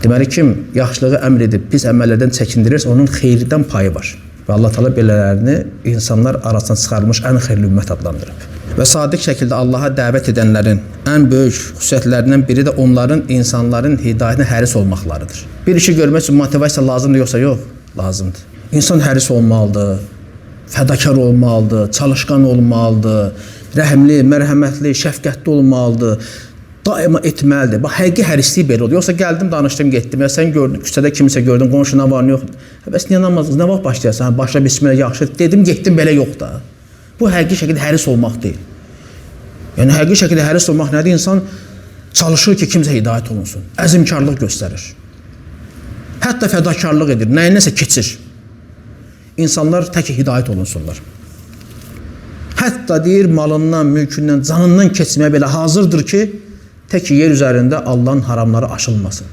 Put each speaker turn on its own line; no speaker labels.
Deməli, kim yaxşılığı əmr edib pis əməllərdən çəkindirirsə, onun xeyirdən payı var. Və Allah Teala belələrini insanlar arasına çıxarmış ən xeyirli ümmət adlandırıb. Və sadiq şəkildə Allaha dəvət edənlərin ən böyük xüsusiyyətlərindən biri də onların, insanların hidayətinə həris olmaqlarıdır. Bir işi görmək üçün motivasiya lazımdır yoxsa yox? Lazımdır. İnsan həris olmalıdır, fədakar olmalıdır, çalışqan olmalıdır, rəhimli, mərhəmətli, şəfqətli olmalıdır, daima etməlidir. Bax, həqiqi hərislik belə olur. Yoxsa gəldim, danışdım, getdim. Ya sən gördün, küçədə kimsə gördün, qonşuna var, yox. Bəs niyə namazınız, nə vaxt başlayasın? Başla bismillah, yaxşı. Dedim, getdim, belə yox da. Bu həqiqi şəkildə həris olmaq deyil. Yəni, həqiqi şəkildə həris olmaq nədir? İnsan çalışır ki, kimsə hidayət olunsun. Əzimkarlıq göstərir. Hətta fədakarlıq edir. Nəyinəsə keçir. İnsanlar tək hidayət olunsunlar. Hətta deyir, malından, mülkündən, canından keçməyə belə hazırdır ki, tək yer üzərində Allahın haramları aşılmasın.